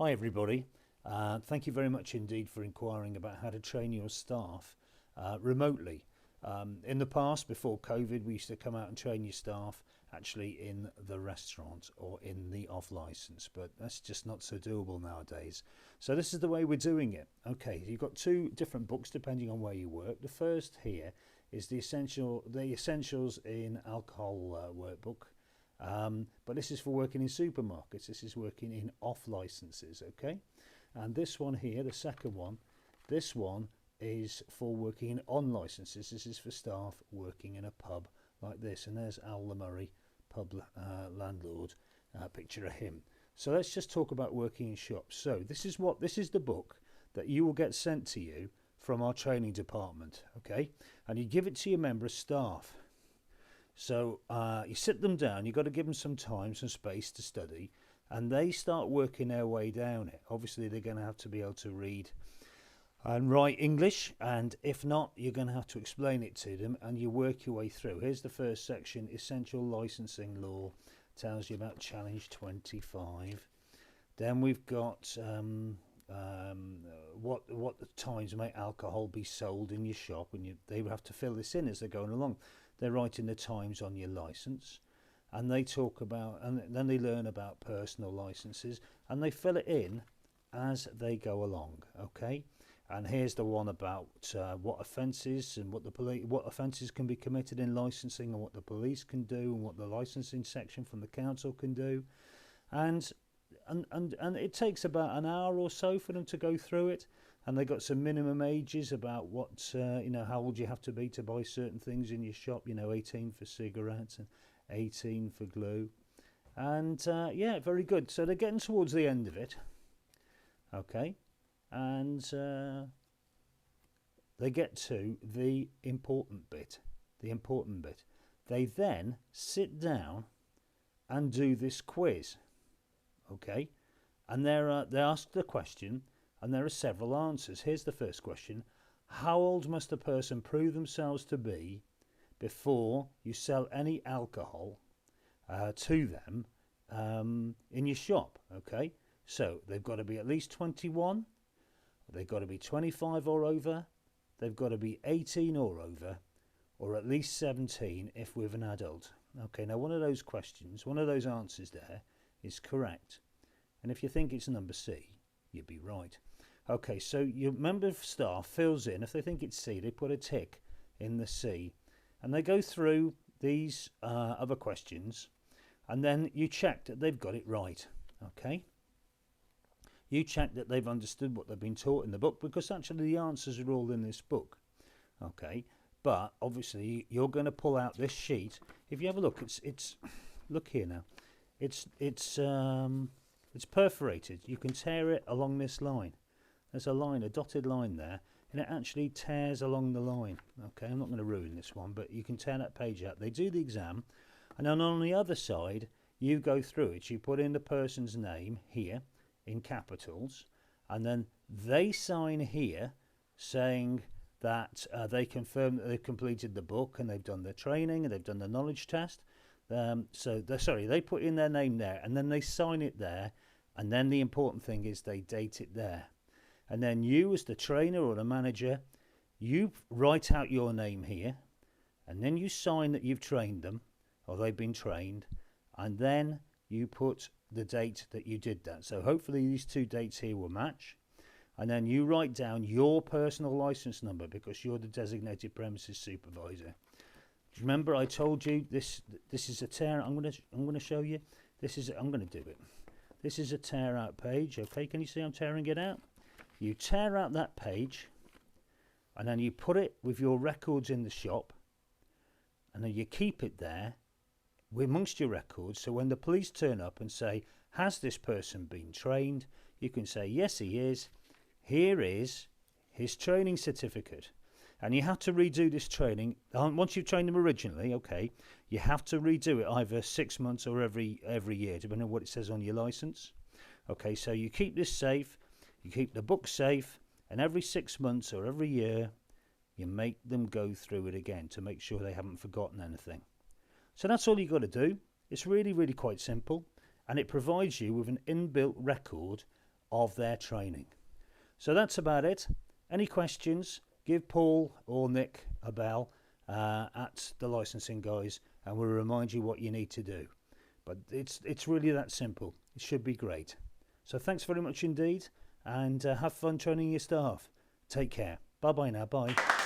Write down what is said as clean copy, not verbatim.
Hi everybody. Thank you very much indeed for inquiring about how to train your staff remotely. In the past, before COVID, we used to come out and train your staff actually in the restaurant or in the off license, but that's just not so doable nowadays. So this is the way we're doing it. Okay, you've got two different books depending on where you work. The first here is the essentials in alcohol workbook. But this is for working in supermarkets. This is working in off licenses, okay? And this one here, the second one, this one is for working in on licenses. This is for staff working in a pub like this. And there's Al Murray, pub landlord, picture of him. So let's just talk about working in shops. So this is the book that you will get sent to you from our training department, okay? And you give it to your member of staff. So you sit them down, you've got to give them some time, some space to study, and they start working their way down it. Obviously, they're going to have to be able to read and write English, and if not, you're going to have to explain it to them, and you work your way through. Here's the first section, Essential Licensing Law, tells you about Challenge 25. Then we've got what the times may alcohol be sold in your shop, and they have to fill this in as they're going along. They're writing the times on your license, and they talk about, and then they learn about personal licenses, and they fill it in as they go along. Okay, and here's the one about what offences and what offences can be committed in licensing, and what the police can do, and what the licensing section from the council can do, and it takes about an hour or so for them to go through it. And they got some minimum ages about what, how old you have to be to buy certain things in your shop. 18 for cigarettes and 18 for glue. And yeah, very good. So they're getting towards the end of it. Okay. And they get to the important bit. They then sit down and do this quiz. Okay. And they're asked the question. And there are several answers. Here's the first question. How old must a person prove themselves to be before you sell any alcohol to them in your shop? Okay, so they've got to be at least 21, they've got to be 25 or over, they've got to be 18 or over, or at least 17 if with an adult. Okay, now one of those questions, one of those answers there is correct. And if you think it's number C, you'd be right. Okay, so your member of staff fills in. If they think it's C, they put a tick in the C. And they go through these other questions. And then you check that they've got it right. Okay? You check that they've understood what they've been taught in the book, because actually the answers are all in this book. Okay? But obviously you're going to pull out this sheet. If you have a look, it's look here now. It's perforated. You can tear it along this line. There's a line, a dotted line there, and it actually tears along the line. Okay, I'm not going to ruin this one, but you can tear that page out. They do the exam, and then on the other side, you go through it. You put in the person's name here in capitals, and then they sign here saying that they confirm that they've completed the book and they've done their training and they've done the knowledge test. They put in their name there, and then they sign it there, and then the important thing is they date it there. And then you, as the trainer or the manager, you write out your name here, and then you sign that you've trained them, or they've been trained, and then you put the date that you did that. So hopefully these two dates here will match. And then you write down your personal license number, because you're the designated premises supervisor. Remember, I told you this is a tear. I'm going to show you. I'm going to do it. This is a tear out page. Okay, can you see I'm tearing it out? You tear out that page, and then you put it with your records in the shop, and then you keep it there amongst your records, so when the police turn up and say, has this person been trained, you can say, yes, he is. Here is his training certificate. And you have to redo this training. Once you've trained them originally, okay, you have to redo it either 6 months or every year, depending on what it says on your license. Okay, so you keep this safe. You keep the book safe, and every 6 months or every year, you make them go through it again to make sure they haven't forgotten anything. So that's all you've got to do. It's really, really quite simple, and it provides you with an inbuilt record of their training. So that's about it. Any questions, give Paul or Nick a bell at the Licensing Guys, and we'll remind you what you need to do. But it's really that simple. It should be great. So thanks very much indeed, and have fun training your staff. Take care. Bye bye now. Bye.